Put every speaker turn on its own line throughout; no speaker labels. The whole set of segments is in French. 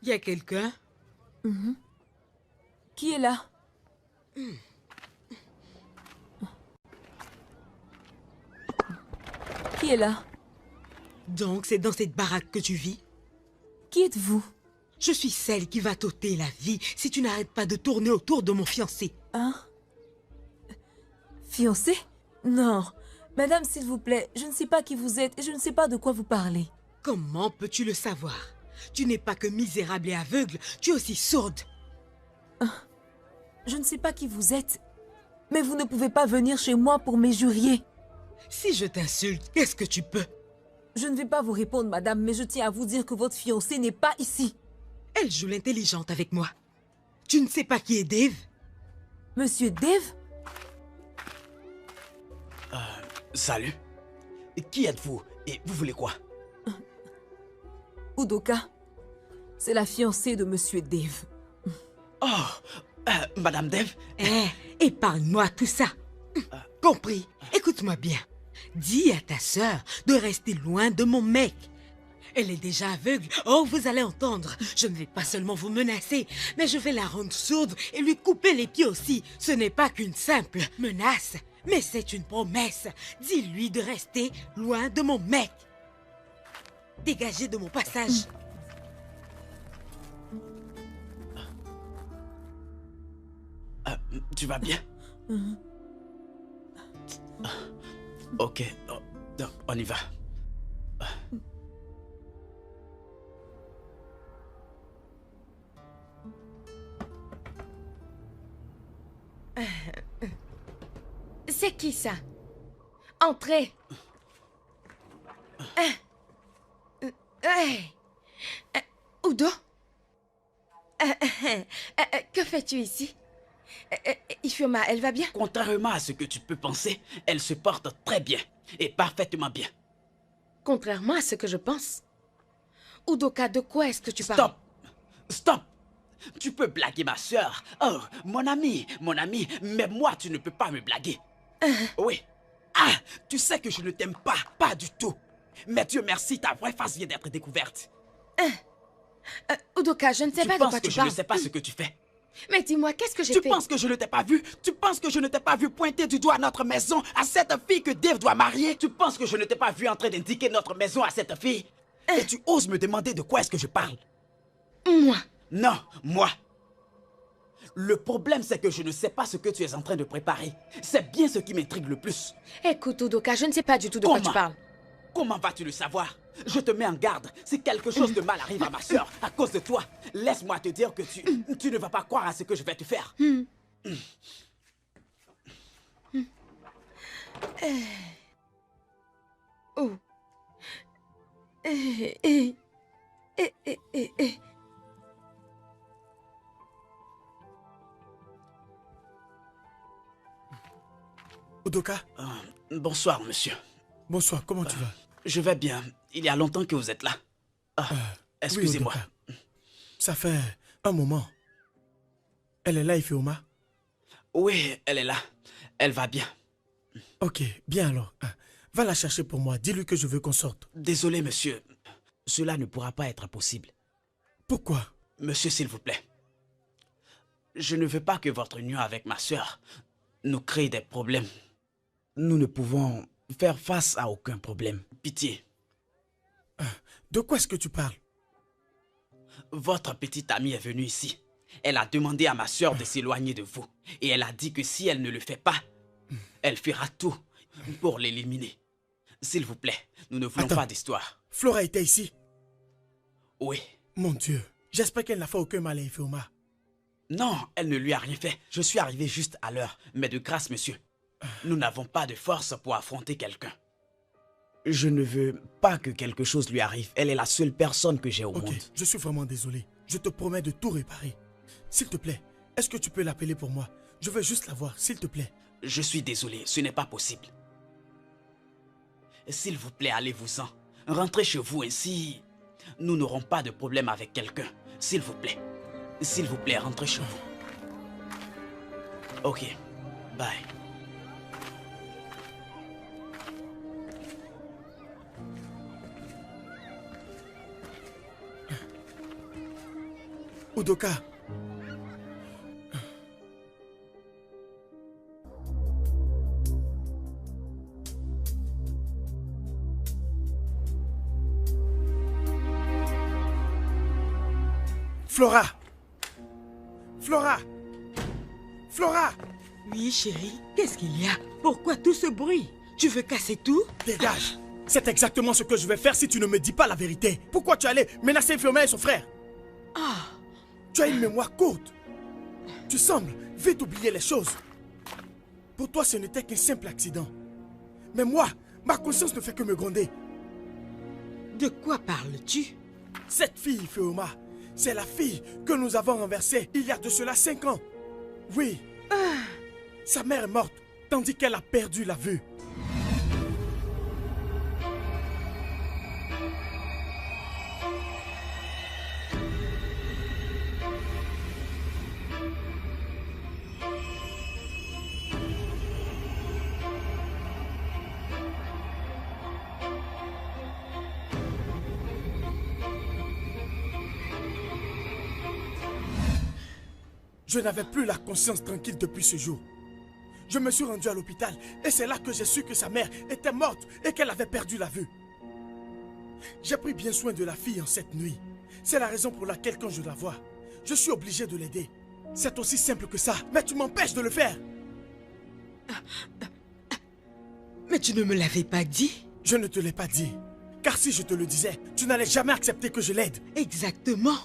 Y a quelqu'un?
Qui est là? Qui est là?
Donc c'est dans cette baraque que tu vis?
Qui êtes-vous?
Je suis celle qui va t'ôter la vie si tu n'arrêtes pas de tourner autour de mon fiancé.
Hein? Fiancé? Non. Madame, s'il vous plaît, je ne sais pas qui vous êtes et je ne sais pas de quoi vous parlez.
Comment peux-tu le savoir? Tu n'es pas que misérable et aveugle, tu es aussi sourde.
Je ne sais pas qui vous êtes. Mais vous ne pouvez pas venir chez moi pour m'injurier.
Si je t'insulte, qu'est-ce que tu peux?
Je ne vais pas vous répondre, madame, mais je tiens à vous dire que votre fiancé n'est pas ici.
Elle joue l'intelligente avec moi. Tu ne sais pas qui est Dave?
Monsieur Dave?
Salut. Qui êtes-vous et vous voulez quoi?
Udoka. C'est la fiancée de Monsieur Dave.
Madame Dev?
Épargne-moi tout ça. Compris? Écoute-moi bien. Dis à ta sœur de rester loin de mon mec. Elle est déjà aveugle. Oh, vous allez entendre. Je ne vais pas seulement vous menacer, mais je vais la rendre sourde et lui couper les pieds aussi. Ce n'est pas qu'une simple menace, mais c'est une promesse. Dis-lui de rester loin de mon mec. Dégagez de mon passage.
Tu vas bien? Ok, on y va.
C'est qui ça? Entrez. Udo? Que fais-tu ici? Ifeoma, elle va bien?
Contrairement à ce que tu peux penser, elle se porte très bien et parfaitement bien.
Contrairement à ce que je pense. Udoka, de quoi est-ce que tu parles?
Stop! Stop! Tu peux blaguer ma soeur. Oh, mon ami, mais moi tu ne peux pas me blaguer. Oui. Ah, tu sais que je ne t'aime pas, pas du tout. Mais Dieu merci, ta vraie face vient d'être découverte.
Udoka, je ne sais
Tu
pas de
penses
quoi
que
tu
je
parles.
ne sais pas ce que tu fais?
Mais dis-moi, qu'est-ce que j'ai
Tu
fait?
penses que je ne t'ai pas vu? Tu penses que je ne t'ai pas vu pointer du doigt notre maison à cette fille que Dave doit marier? Tu penses que je ne t'ai pas vu en train d'indiquer notre maison à cette fille? Et tu oses me demander de quoi est-ce que je parle?
Moi?
Non, moi. Le problème, c'est que je ne sais pas ce que tu es en train de préparer. C'est bien ce qui m'intrigue le plus.
Écoute, Udoka, je ne sais pas du tout de quoi tu parles.
Comment vas-tu le savoir? Je te mets en garde. Si quelque chose de mal arrive à ma soeur à cause de toi, laisse-moi te dire que tu ne vas pas croire à ce que je vais te faire.
Oh.
Udoka,
Bonsoir, monsieur.
bonsoir, comment tu vas?
Je vais bien. Il y a longtemps que vous êtes là. Excusez-moi.
Oui, Udoka. Ça fait un moment. Elle est là, Ifeoma?
Oui, elle est là. Elle va bien.
Ok, bien alors. Va la chercher pour moi. Dis-lui que je veux qu'on sorte.
Désolé, monsieur. Cela ne pourra pas être possible.
Pourquoi?
Monsieur, s'il vous plaît. Je ne veux pas que votre union avec ma soeur nous crée des problèmes. Nous ne pouvons faire face à aucun problème. Pitié.
De quoi est-ce que tu parles?
Votre petite amie est venue ici. Elle a demandé à ma soeur de s'éloigner de vous. Et elle a dit que si elle ne le fait pas, elle fera tout pour l'éliminer. S'il vous plaît, nous ne voulons
Attends.
pas d'histoire.
Flora était ici?
Oui.
Mon Dieu, j'espère qu'elle n'a fait aucun mal à Ifeoma.
Non, elle ne lui a rien fait. Je suis arrivé juste à l'heure. Mais de grâce, monsieur, nous n'avons pas de force pour affronter quelqu'un. Je ne veux pas que quelque chose lui arrive. Elle est la seule personne que j'ai au
Ok,
monde.
je suis vraiment désolé. Je te promets de tout réparer. S'il te plaît, est-ce que tu peux l'appeler pour moi? Je veux juste la voir, s'il te plaît.
Je suis désolé, ce n'est pas possible. S'il vous plaît, allez-vous-en. Rentrez chez vous, ainsi nous n'aurons pas de problème avec quelqu'un. S'il vous plaît. S'il vous plaît, rentrez chez vous. Ok, bye.
Udoka. Flora. Flora. Flora.
Oui, chérie. Qu'est-ce qu'il y a? Pourquoi tout ce bruit? Tu veux casser tout?
Dégage. C'est exactement ce que je vais faire si tu ne me dis pas la vérité. Pourquoi tu allais menacer Fiona et son frère?
Ah,
Tu as une mémoire courte. Tu sembles vite oublier les choses. Pour toi, ce n'était qu'un simple accident. Mais moi, ma conscience ne fait que me gronder.
de quoi parles-tu?
Cette fille, Fiona, c'est la fille que nous avons renversée il y a de cela 5 ans. Oui. Sa mère est morte, tandis qu'elle a perdu la vue. Je n'avais plus la conscience tranquille depuis ce jour. Je me suis rendu à l'hôpital et c'est là que j'ai su que sa mère était morte et qu'elle avait perdu la vue. J'ai pris bien soin de la fille en cette nuit. C'est la raison pour laquelle quand je la vois, je suis obligé de l'aider. C'est aussi simple que ça, mais tu m'empêches de le faire.
Mais tu ne me l'avais pas dit?
Je ne te l'ai pas dit. Car si je te le disais, tu n'allais jamais accepter que je l'aide.
Exactement.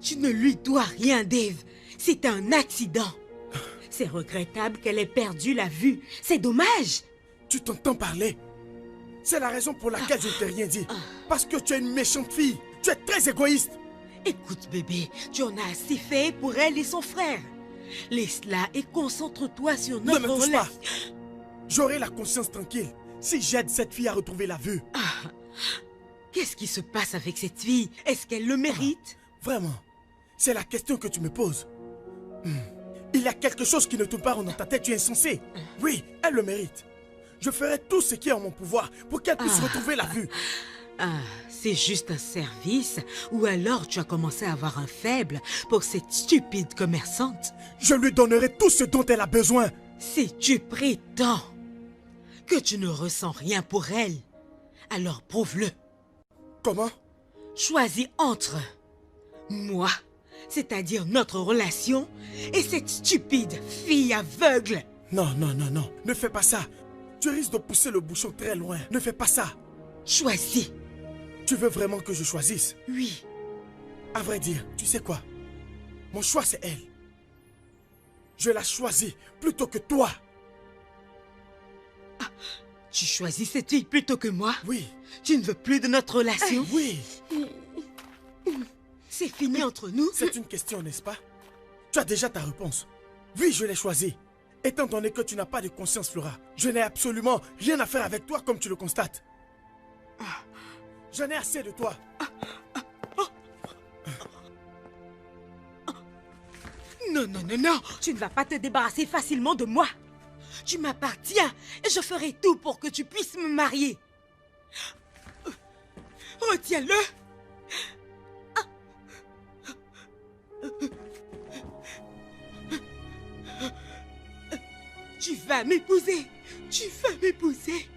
Tu ne lui dois rien, Dave. C'est un accident. C'est regrettable qu'elle ait perdu la vue. C'est dommage.
Tu t'entends parler? C'est la raison pour laquelle je ne t'ai rien dit. Parce que tu es une méchante fille. Tu es très égoïste.
Écoute, bébé, tu en as assez fait pour elle et son frère. Laisse-la et concentre-toi sur
Ne
notre
me touche pas.
relation.
J'aurai la conscience tranquille si j'aide cette fille à retrouver la vue.
Qu'est-ce qui se passe avec cette fille? Est-ce qu'elle le mérite?
Vraiment, c'est la question que tu me poses. Il y a quelque chose qui ne tourne pas rond dans ta tête, tu es insensé. Oui, elle le mérite. Je ferai tout ce qui est en mon pouvoir pour qu'elle puisse retrouver la vue.
Ah, c'est juste un service? Ou alors tu as commencé à avoir un faible pour cette stupide commerçante?
Je lui donnerai tout ce dont elle a besoin.
Si tu prétends que tu ne ressens rien pour elle, alors prouve-le.
Comment?
Choisis entre moi, c'est-à-dire notre relation, et cette stupide fille aveugle.
Non, non, non, non. Ne fais pas ça. Tu risques de pousser le bouchon très loin. Ne fais pas ça.
Choisis.
Tu veux vraiment que je choisisse?
Oui.
À vrai dire, tu sais quoi? Mon choix, c'est elle. Je la choisis plutôt que toi.
Tu choisis cette fille plutôt que moi?
Oui.
Tu ne veux plus de notre relation?
Oui.
C'est fini entre nous?
C'est une question, n'est-ce pas? Tu as déjà ta réponse. Oui, je l'ai choisie. Étant donné que tu n'as pas de conscience, Flora, je n'ai absolument rien à faire avec toi comme tu le constates. J'en ai assez de toi.
Non, non, non, non. Tu ne vas pas te débarrasser facilement de moi. Tu m'appartiens et je ferai tout pour que tu puisses me marier. Retiens-le. Tu vas m'épouser. Tu vas m'épouser.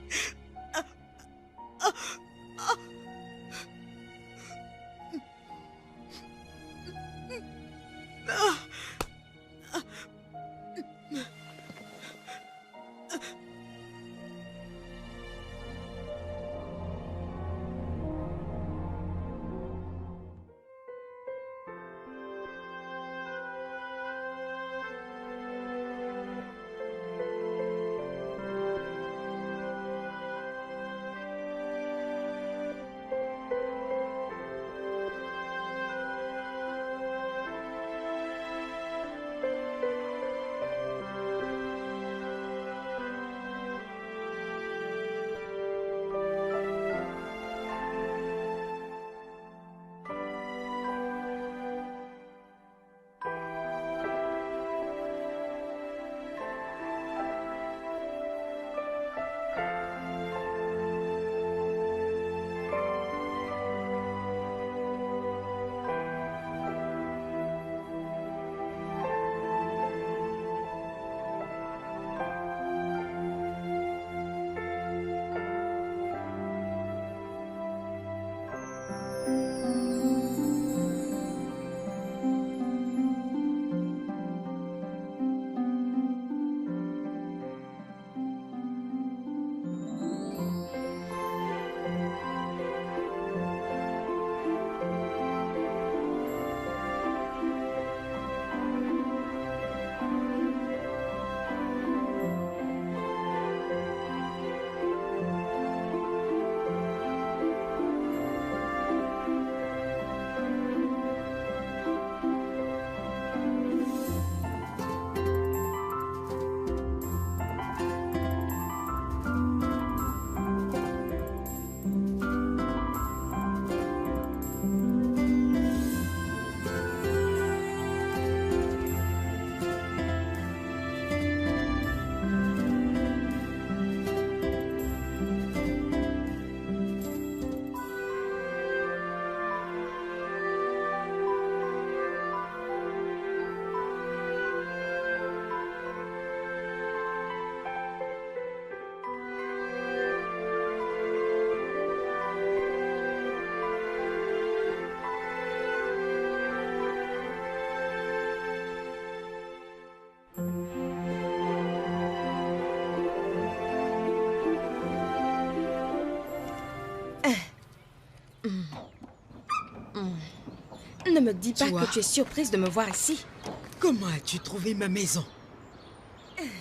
Ne me dis pas
Toi?
que tu es surprise de me voir ici.
Comment as-tu trouvé ma maison?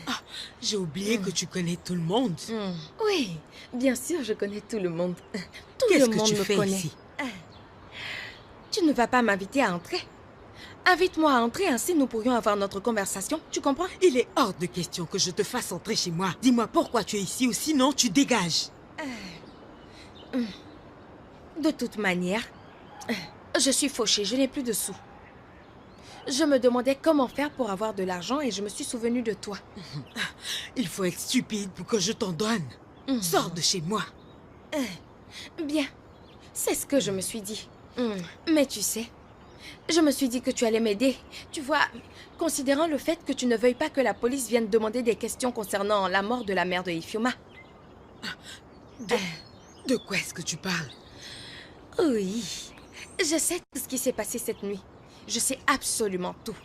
Ah, j'ai oublié que tu connais tout le monde.
Oui, bien sûr, je connais tout le monde. Tout le
Qu'est-ce que
monde
tu
me
fais
connaît.
ici?
Tu ne vas pas m'inviter à entrer. Invite-moi à entrer, ainsi nous pourrions avoir notre conversation. Tu comprends?
Il est hors de question que je te fasse entrer chez moi. Dis-moi pourquoi tu es ici ou sinon tu dégages.
De toute manière, je suis fauchée, je n'ai plus de sous. Je me demandais comment faire pour avoir de l'argent et je me suis souvenue de toi.
Il faut être stupide pour que je t'en donne. Sors de chez moi.
Bien, c'est ce que je me suis dit. Mais tu sais, je me suis dit que tu allais m'aider. Tu vois, considérant le fait que tu ne veuilles pas que la police vienne demander des questions concernant la mort de la mère de Ifeoma.
De quoi est-ce que tu parles?
Oui, je sais tout ce qui s'est passé cette nuit. Je sais absolument tout.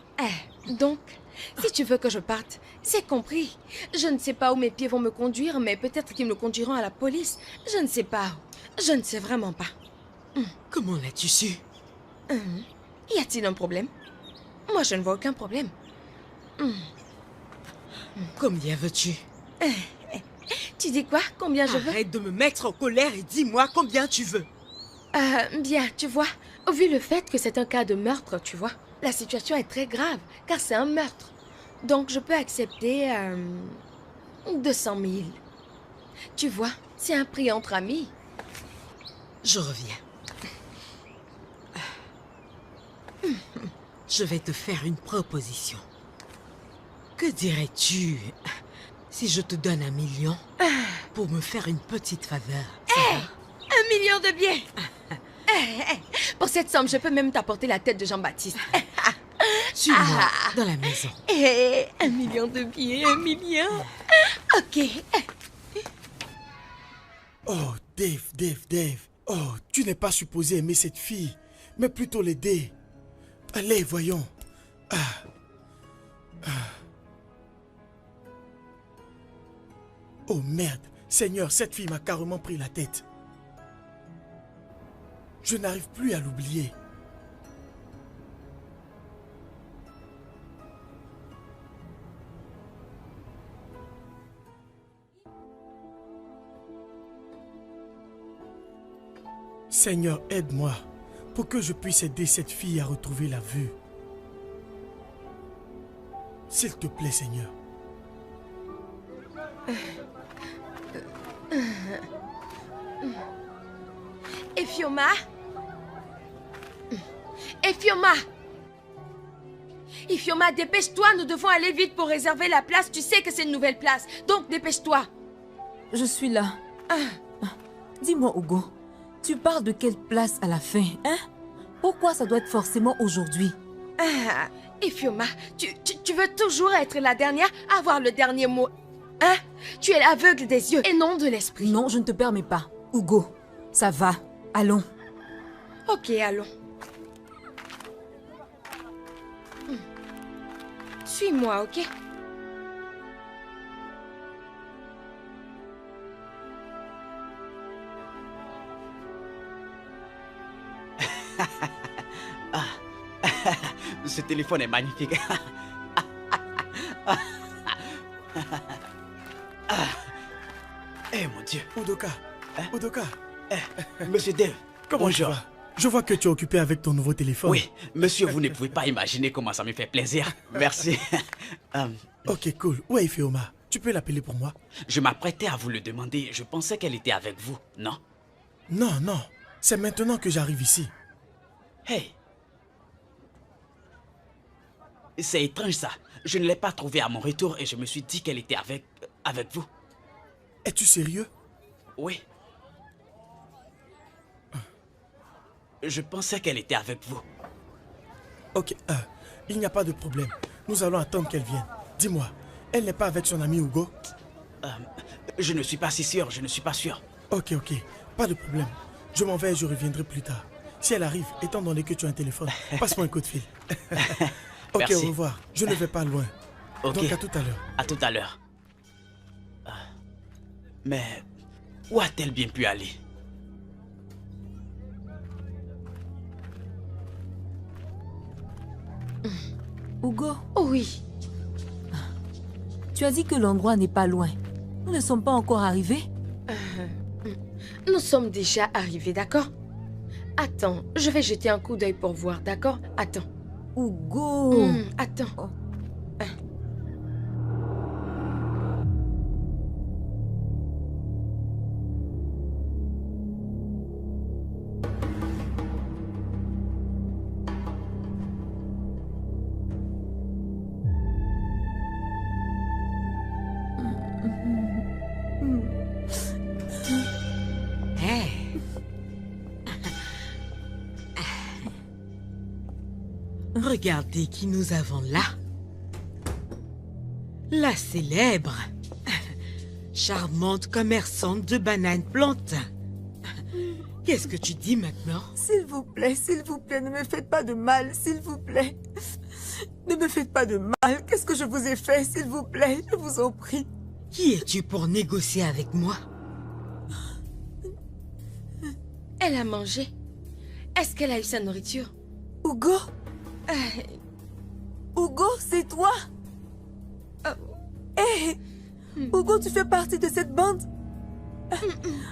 Donc, si tu veux que je parte, c'est compris. Je ne sais pas où mes pieds vont me conduire, mais peut-être qu'ils me conduiront à la police. Je ne sais pas. Je ne sais vraiment pas.
Comment l'as-tu su?
Y a-t-il un problème? Moi, je ne vois aucun problème.
Combien veux-tu?
Tu dis quoi? Combien je veux?
Arrête de me mettre en colère et dis-moi combien tu veux.
Bien, tu vois, vu le fait que c'est un cas de meurtre, tu vois, la situation est très grave, car c'est un meurtre. Donc, je peux accepter 200 000. Tu vois, c'est un prix entre amis.
Je reviens. Je vais te faire une proposition. Que dirais-tu si je te donne 1 million pour me faire une petite faveur?
1 million de billets. Pour cette somme, je peux même t'apporter la tête de Jean-Baptiste.
Suis-moi dans la maison.
1 million de billets, 1 million. Ok.
Oh, Dave. Oh, tu n'es pas supposé aimer cette fille, mais plutôt l'aider. Allez, voyons. Oh merde, Seigneur, cette fille m'a carrément pris la tête. Je n'arrive plus à l'oublier. Seigneur, aide-moi pour que je puisse aider cette fille à retrouver la vue. S'il te plaît, Seigneur.
Ifeoma? Ifeoma! Ifeoma, dépêche-toi, nous devons aller vite pour réserver la place. Tu sais que c'est une nouvelle place, donc dépêche-toi.
Je suis là. Dis-moi, Hugo, tu parles de quelle place à la fin, hein? Pourquoi ça doit être forcément aujourd'hui?
Ifeoma, tu veux toujours être la dernière à avoir le dernier mot, hein? Tu es aveugle des yeux et non de l'esprit.
Non, je ne te permets pas. Hugo, ça va. Allons.
Ok, allons. Suis-moi, ok?
Ce téléphone est magnifique. Eh mon Dieu.
Udoka, Udoka.
Monsieur Dave,
Comment tu
bonjour.
vas? Je vois que tu es occupé avec ton nouveau téléphone.
Oui, monsieur, vous ne pouvez pas imaginer comment ça me fait plaisir. Merci.
Ok, cool. Où est Ifeoma? Tu peux l'appeler pour moi?
Je m'apprêtais à vous le demander. Je pensais qu'elle était avec vous, non?
Non. C'est maintenant que j'arrive ici.
Hey. C'est étrange ça. Je ne l'ai pas trouvée à mon retour et je me suis dit qu'elle était avec vous.
Es-tu sérieux?
Oui. Je pensais qu'elle était avec vous.
Ok, il n'y a pas de problème. Nous allons attendre qu'elle vienne. Dis-moi, elle n'est pas avec son ami Hugo?
Je ne suis pas si sûr, je ne suis pas sûr.
Ok, pas de problème. Je m'en vais et je reviendrai plus tard. Si elle arrive, étant donné que tu as un téléphone, passe-moi un coup de fil. Ok,
Merci.
au revoir. Je ne vais pas loin.
Ok.
Donc à tout à l'heure.
À tout à l'heure. Mais où a-t-elle bien pu aller?
Hugo,
Oui.
tu as dit que l'endroit n'est pas loin. Nous ne sommes pas encore arrivés.
Nous sommes déjà arrivés, d'accord? Attends, je vais jeter un coup d'œil pour voir, d'accord? Attends.
Hugo.
Attends.
Oh.
Hey. Regardez qui nous avons là. La célèbre, charmante commerçante de bananes plantains. Qu'est-ce que tu dis maintenant?
S'il vous plaît, ne me faites pas de mal, s'il vous plaît. Ne me faites pas de mal. Qu'est-ce que je vous ai fait, s'il vous plaît? Je vous en prie.
Qui es-tu pour négocier avec moi?
Elle a mangé. Est-ce qu'elle a eu sa nourriture?
Hugo? Hugo, c'est toi? Hé! Hugo, tu fais partie de cette bande?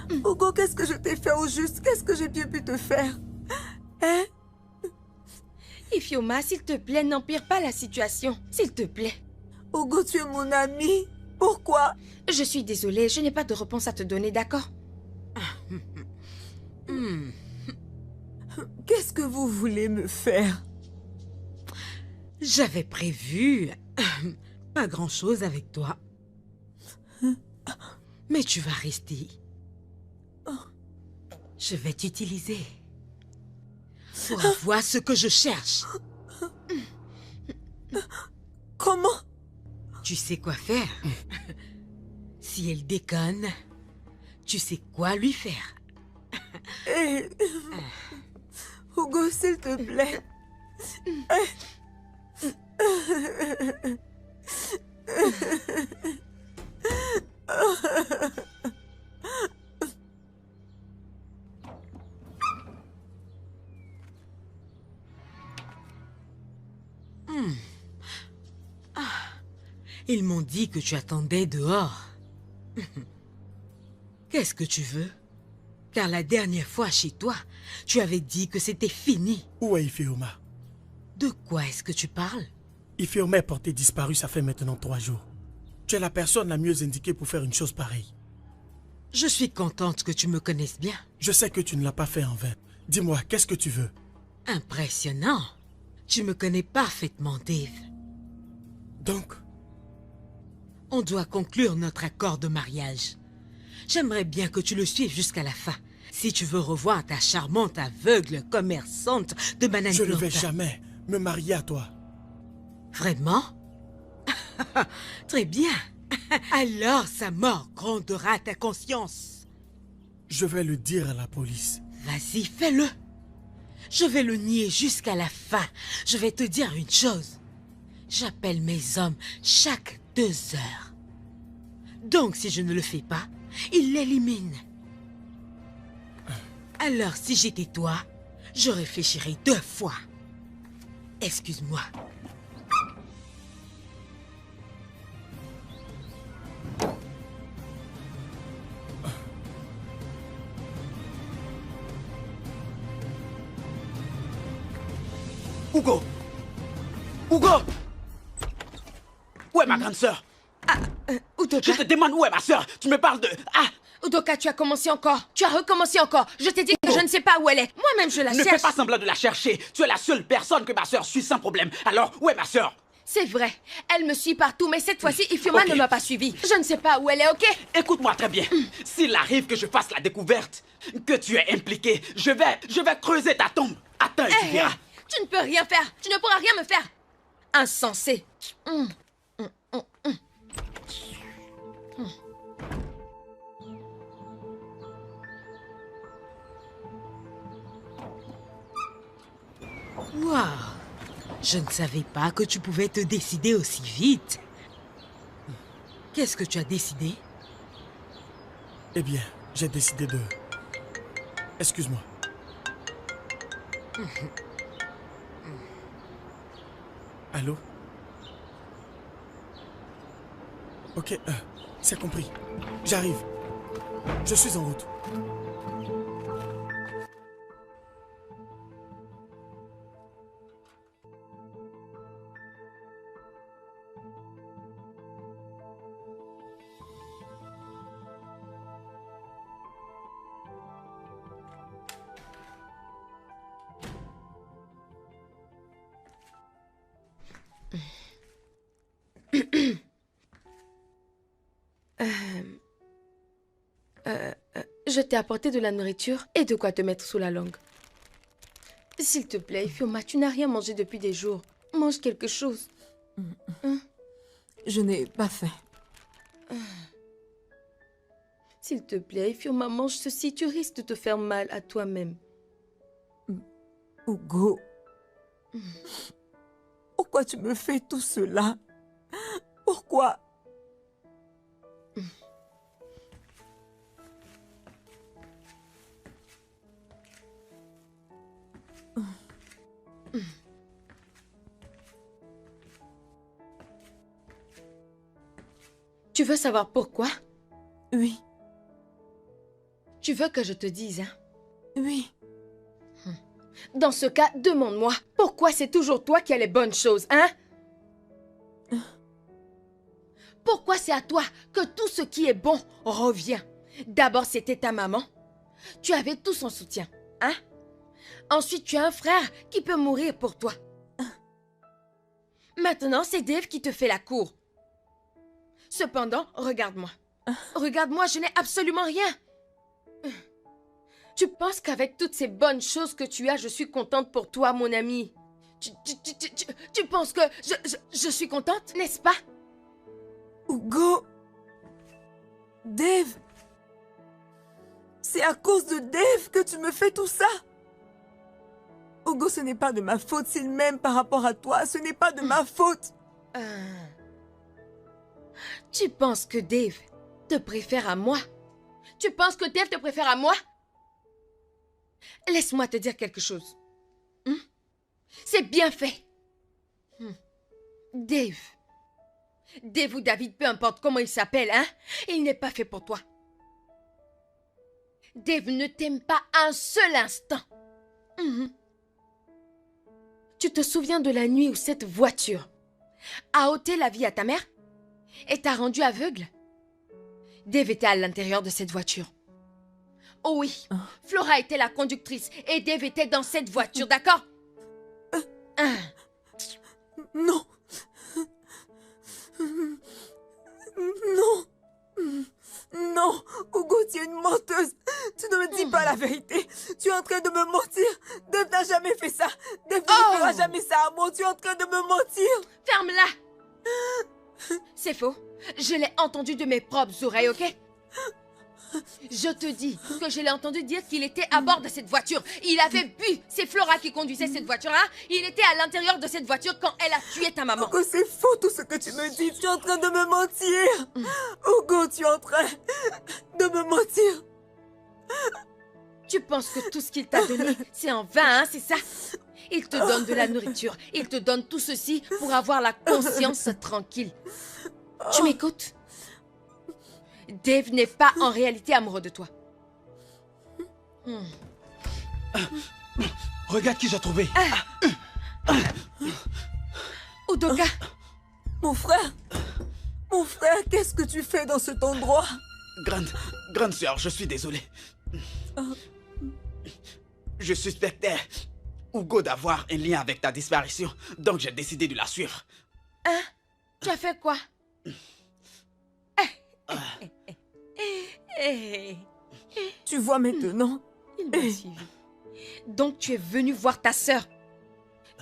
Hugo, qu'est-ce que je t'ai fait au juste? Qu'est-ce que j'ai bien pu te faire? Hein?
Ifioma, s'il te plaît, n'empire pas la situation. S'il te plaît.
Hugo, tu es mon ami. Pourquoi?
Je suis désolée, je n'ai pas de réponse à te donner, d'accord?
Qu'est-ce que vous voulez me faire?
J'avais prévu pas grand-chose avec toi. Mais tu vas rester. Je vais t'utiliser pour avoir ce que je cherche.
Comment?
Tu sais quoi faire. Si elle déconne, tu sais quoi lui faire.
Hé! Hugo, s'il te plaît.
Ils m'ont dit que tu attendais dehors. Qu'est-ce que tu veux? Car la dernière fois chez toi, tu avais dit que c'était fini.
Où est Ifeoma?
De quoi est-ce que tu parles?
Ifeoma est portée disparue, ça fait maintenant 3 jours. Tu es la personne la mieux indiquée pour faire une chose pareille.
Je suis contente que tu me connaisses bien.
Je sais que tu ne l'as pas fait en vain. Dis-moi, qu'est-ce que tu veux?
Impressionnant. Tu me connais parfaitement, Dave.
Donc,
on doit conclure notre accord de mariage. J'aimerais bien que tu le suives jusqu'à la fin. Si tu veux revoir ta charmante aveugle commerçante de bananes
je ne vais
plantains.
jamais me marier à toi.
Vraiment? Très bien. Alors sa mort grondera ta conscience.
Je vais le dire à la police.
Vas-y, fais-le. Je vais le nier jusqu'à la fin. Je vais te dire une chose. J'appelle mes hommes chaque 2 heures. Donc si je ne le fais pas, ils l'éliminent. Alors si j'étais toi, je réfléchirais 2 fois. Excuse-moi.
Hugo! Hugo! Où est ma grande sœur?
Udoka,
Je te demande où est ma sœur. Tu me parles de... Ah!
Udoka, tu as commencé encore. Tu as recommencé encore. Je t'ai dit que je ne sais pas où elle est. Moi-même, je la
Ne fais
cherche.
pas semblant de la chercher. Tu es la seule personne que ma sœur suit sans problème. Alors, où est ma sœur?
C'est vrai. Elle me suit partout, mais cette fois-ci, Ifioma
Ok.
ne m'a pas suivi. Je ne sais pas où elle est, ok?
Écoute-moi très bien. S'il arrive que je fasse la découverte, que tu es impliqué, je vais creuser ta tombe. Attends, et tu verras.
Tu ne peux rien faire. Tu ne pourras rien me faire. Insensé.
Waouh! Je ne savais pas que tu pouvais te décider aussi vite. Qu'est-ce que tu as décidé?
Eh bien, j'ai décidé de... Excuse-moi. Allô? Ok, c'est compris. J'arrive. Je suis en route.
Je t'ai apporté de la nourriture et de quoi te mettre sous la langue. S'il te plaît, Fioma, tu n'as rien mangé depuis des jours. Mange quelque chose. Hein?
Je n'ai pas faim.
S'il te plaît, Fioma, mange ceci. Tu risques de te faire mal à toi-même.
Ugo, pourquoi tu me fais tout cela? Pourquoi?
Tu veux savoir pourquoi?
Oui,
Tu veux que je te dise, hein?
oui.
Dans ce cas, demande-moi, pourquoi c'est toujours toi qui as les bonnes choses, hein? Pourquoi c'est à toi que tout ce qui est bon revient? D'abord, c'était ta maman. Tu avais tout son soutien, hein? Ensuite, tu as un frère qui peut mourir pour toi. Maintenant, c'est Dave qui te fait la cour. Cependant, regarde-moi. Regarde-moi, je n'ai absolument rien. Tu penses qu'avec toutes ces bonnes choses que tu as, je suis contente pour toi, mon ami? Tu penses que je suis contente, n'est-ce pas?
Ugo, Dave, c'est à cause de Dave que tu me fais tout ça. Ugo, ce n'est pas de ma faute s'il m'aime par rapport à toi. Ce n'est pas de ma faute.
Tu penses que Dave te préfère à moi? Tu penses que Dave te préfère à moi? Laisse-moi te dire quelque chose. C'est bien fait. Dave ou David, peu importe comment il s'appelle, hein? Il n'est pas fait pour toi. Dave ne t'aime pas un seul instant. Tu te souviens de la nuit où cette voiture a ôté la vie à ta mère et t'a rendu aveugle? Dave était à l'intérieur de cette voiture. Oh oui, Flora était la conductrice et Dave était dans cette voiture, d'accord?
Non. Non. Non, Ugo, tu es une menteuse. Tu ne me dis pas la vérité. Tu es en train de me mentir. Dave n'a jamais fait ça. Dave ne fera jamais ça à moi. Tu es en train de me mentir.
Ferme-la! C'est faux. Je l'ai entendu de mes propres oreilles, ok? Je te dis que je l'ai entendu dire qu'il était à bord de cette voiture. Il avait bu. C'est Flora qui conduisait cette voiture-là. Il était à l'intérieur de cette voiture quand elle a tué ta maman.
Ugo, c'est faux tout ce que tu me dis. Tu es en train de me mentir. Ugo, tu es en train de me mentir.
Tu penses que tout ce qu'il t'a donné, c'est en vain, hein, c'est ça? Il te donne de la nourriture. Il te donne tout ceci pour avoir la conscience tranquille. Tu m'écoutes? Dave n'est pas en réalité amoureux de toi.
Regarde qui j'ai trouvé.
Udoka.
Mon frère, qu'est-ce que tu fais dans cet endroit?
Grande sœur, je suis désolé. Je suspectais Ugo d'avoir un lien avec ta disparition, donc j'ai décidé de la suivre.
Hein? Tu as fait quoi?
Tu vois maintenant?
Il m'a suivi. Donc tu es venu voir ta sœur.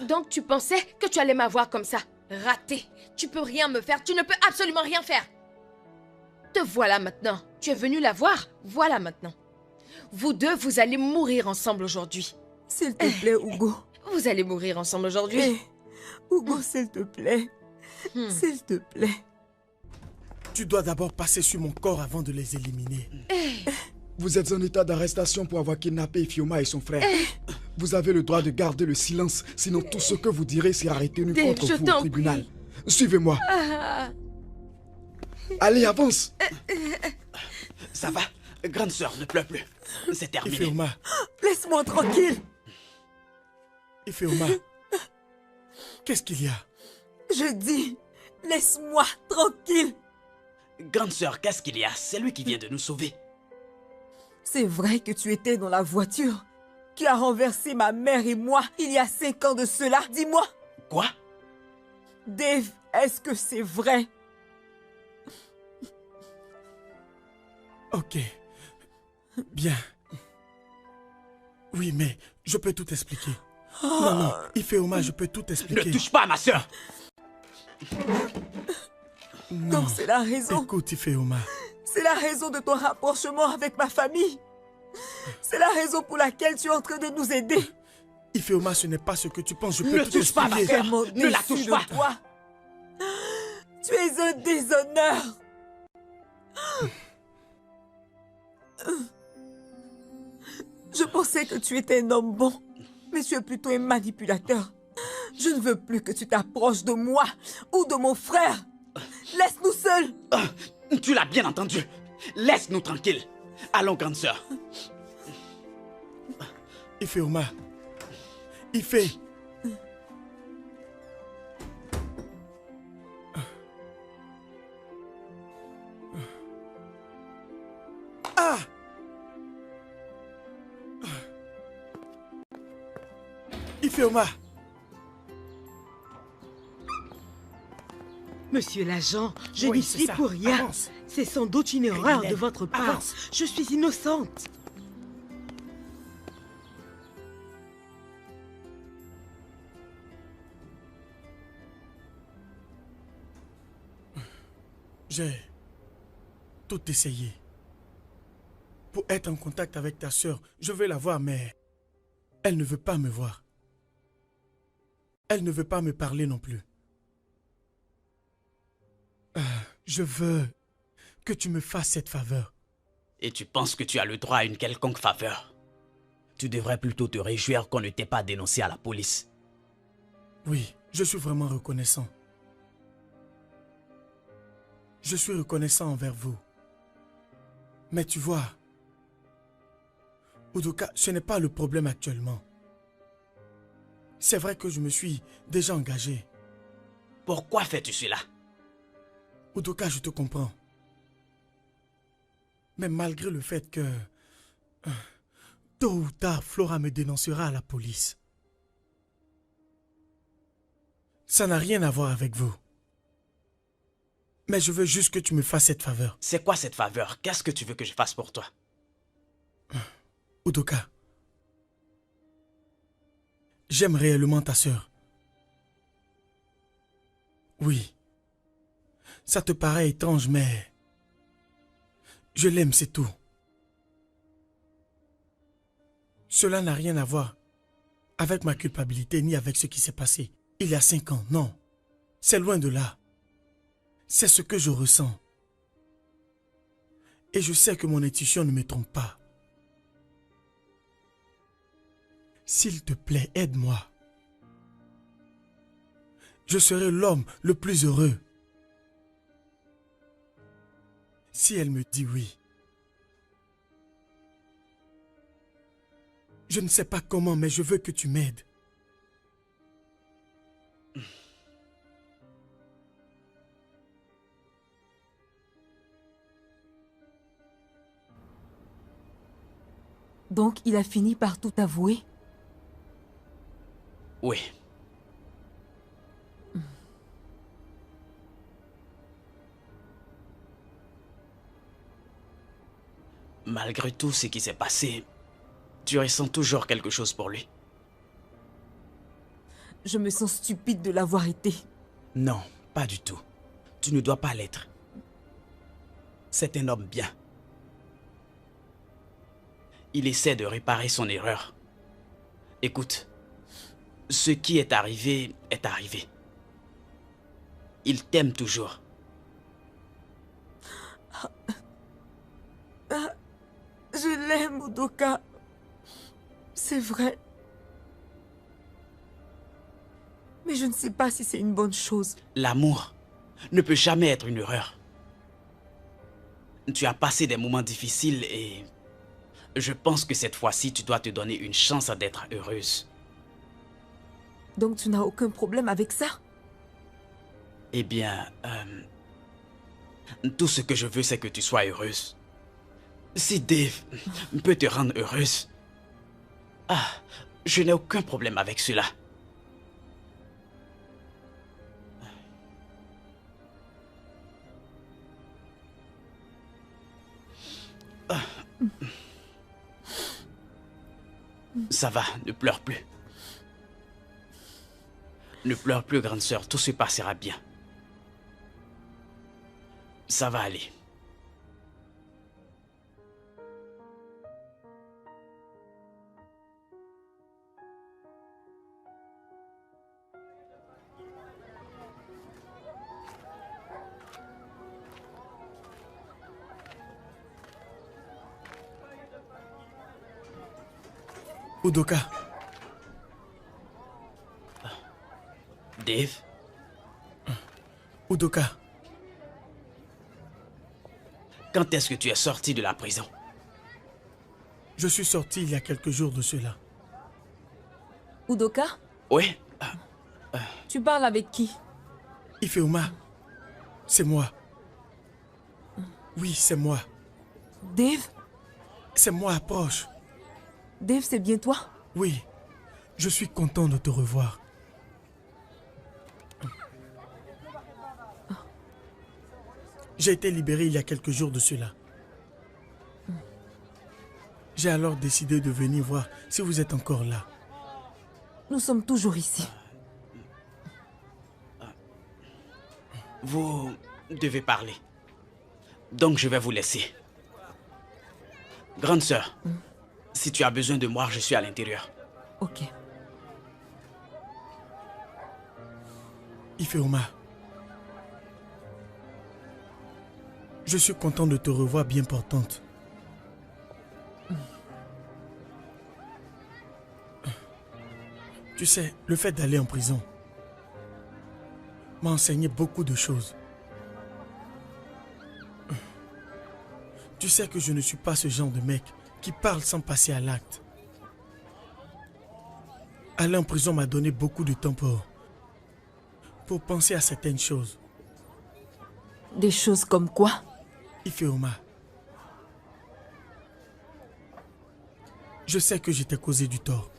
Donc tu pensais que tu allais m'avoir comme ça. Raté. Tu peux rien me faire. Tu ne peux absolument rien faire. Te voilà maintenant. Tu es venu la voir. Voilà maintenant. Vous deux, vous allez mourir ensemble aujourd'hui.
S'il te plaît, Ugo.
Vous allez mourir ensemble aujourd'hui.
Hey, Ugo, s'il te plaît. S'il te plaît.
Tu dois d'abord passer sur mon corps avant de les éliminer. Vous êtes en état d'arrestation pour avoir kidnappé Ifeoma et son frère. Vous avez le droit de garder le silence, sinon tout ce que vous direz sera retenu
Dave,
contre
je
vous au
t'en
tribunal.
prie.
Suivez-moi. Allez, avance.
Ça va? Grande sœur, ne pleure plus. C'est terminé.
Ifeoma,
Laisse-moi tranquille.
Ifeoma, qu'est-ce qu'il y a?
Je dis, laisse-moi tranquille.
Grande sœur, qu'est-ce qu'il y a? C'est lui qui vient de nous sauver.
C'est vrai que tu étais dans la voiture qui a renversé ma mère et moi il y a 5 ans de cela. Dis-moi,
Quoi?
Dave, est-ce que c'est vrai?
Ok. Bien. Oui, mais je peux tout expliquer. Non, non, Ifeoma, je peux tout
Ne
expliquer.
touche pas à ma sœur!
Non.
Donc c'est la raison.
Écoute, Ifeoma.
C'est la raison de ton rapprochement avec ma famille. C'est la raison pour laquelle tu es en train de nous aider.
Ifeoma, ce n'est pas ce que tu penses. Je peux
Ne
tout
touche pas à ma
expliquer.
sœur.
Vraiment
Ne la
déçu
touche
de
pas.
toi. Tu es un déshonneur. Je pensais que tu étais un homme bon, mais tu es plutôt un manipulateur. Je ne veux plus que tu t'approches de moi ou de mon frère. Laisse-nous seuls.
Tu l'as bien entendu. Laisse-nous tranquilles. Allons, grande sœur.
Ifeoma. Ife. Ah! Ifeoma.
Monsieur l'agent, je
Oui,
n'y
c'est
suis
ça.
pour rien.
Avance.
C'est sans doute une erreur
Hélène,
de votre part.
avance.
Je suis innocente.
J'ai tout essayé. Pour être en contact avec ta sœur, je veux la voir, mais elle ne veut pas me voir. Elle ne veut pas me parler non plus. Je veux que tu me fasses cette faveur.
Et tu penses que tu as le droit à une quelconque faveur? Tu devrais plutôt te réjouir qu'on ne t'ait pas dénoncé à la police.
Oui, je suis vraiment reconnaissant. Je suis reconnaissant envers vous. Mais tu vois, Udoka, ce n'est pas le problème actuellement. C'est vrai que je me suis déjà engagé.
Pourquoi fais-tu cela?
Udoka, je te comprends. Mais malgré le fait que tôt ou tard, Flora me dénoncera à la police. Ça n'a rien à voir avec vous. Mais je veux juste que tu me fasses cette faveur.
C'est quoi cette faveur? Qu'est-ce que tu veux que je fasse pour toi?
Udoka, j'aime réellement ta sœur. Oui. Ça te paraît étrange, mais je l'aime, c'est tout. Cela n'a rien à voir avec ma culpabilité ni avec ce qui s'est passé il y a 5 ans. Non, c'est loin de là. C'est ce que je ressens. Et je sais que mon intuition ne me trompe pas. S'il te plaît, aide-moi. Je serai l'homme le plus heureux. Si elle me dit oui. Je ne sais pas comment, mais je veux que tu m'aides.
Donc il a fini par tout avouer?
Oui. Malgré tout ce qui s'est passé, tu ressens toujours quelque chose pour lui.
Je me sens stupide de l'avoir été.
Non, pas du tout. Tu ne dois pas l'être. C'est un homme bien. Il essaie de réparer son erreur. Écoute, ce qui est arrivé est arrivé. Il t'aime toujours.
Je l'aime, Udoka. C'est vrai. Mais je ne sais pas si c'est une bonne chose.
L'amour ne peut jamais être une erreur. Tu as passé des moments difficiles et je pense que cette fois-ci, tu dois te donner une chance d'être heureuse.
Donc tu n'as aucun problème avec ça?
Eh bien, tout ce que je veux, c'est que tu sois heureuse. Si Dave peut te rendre heureuse, je n'ai aucun problème avec cela. Ça va, ne pleure plus. Ne pleure plus, grande sœur, tout se passera bien. Ça va aller.
Udoka,
Dave?
Udoka,
Quand est-ce que tu es sorti de la prison?
je suis sorti il y a quelques jours de cela.
Udoka,
Oui?
tu parles avec qui?
Ifeoma, c'est moi. Oui, c'est moi.
Dave?
C'est moi, approche.
Dave, c'est bien toi?
Oui, je suis content de te revoir. J'ai été libéré il y a quelques jours de cela. J'ai alors décidé de venir voir si vous êtes encore là.
Nous sommes toujours ici.
Vous devez parler. Donc je vais vous laisser. Grande sœur, si tu as besoin de moi, je suis à l'intérieur.
Ok.
Ifeoma, je suis content de te revoir bien portante. Tu sais, le fait d'aller en prison m'a enseigné beaucoup de choses. Tu sais que je ne suis pas ce genre de mec qui parle sans passer à l'acte. Aller en prison m'a donné beaucoup de temps pour penser à certaines choses.
Des choses comme quoi?
Ifeoma, je sais que je t'ai causé du tort.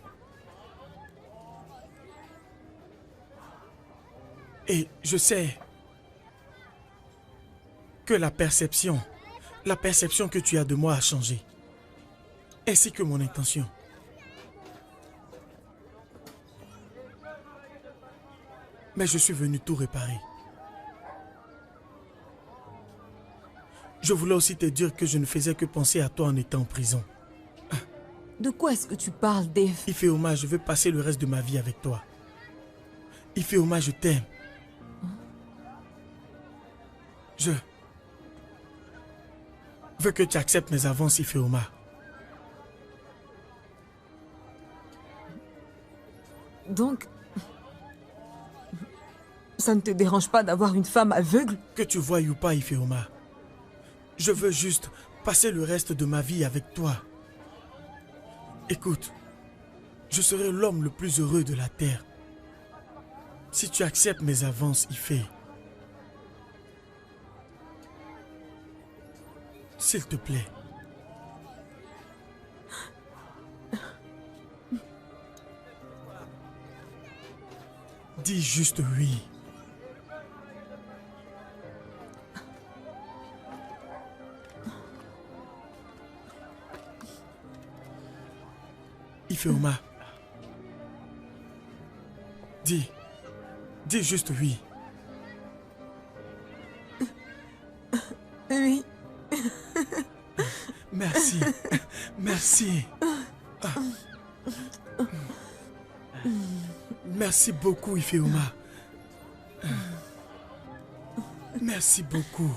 Et je sais que la perception que tu as de moi a changé. Ainsi que mon intention. Mais je suis venu tout réparer. Je voulais aussi te dire que je ne faisais que penser à toi en étant en prison.
De quoi est-ce que tu parles, Dave?
Ifeoma, je veux passer le reste de ma vie avec toi. Ifeoma, je t'aime. Je veux que tu acceptes mes avances, Ifeoma.
Donc, ça ne te dérange pas d'avoir une femme aveugle?
Que tu voyes ou pas, Ifeoma. Je veux juste passer le reste de ma vie avec toi. Écoute, je serai l'homme le plus heureux de la terre. Si tu acceptes mes avances, Ife. S'il te plaît. Dis juste oui. Ifeoma. Dis juste oui.
Oui.
Merci. Merci. Merci beaucoup, Ifeoma. Merci beaucoup.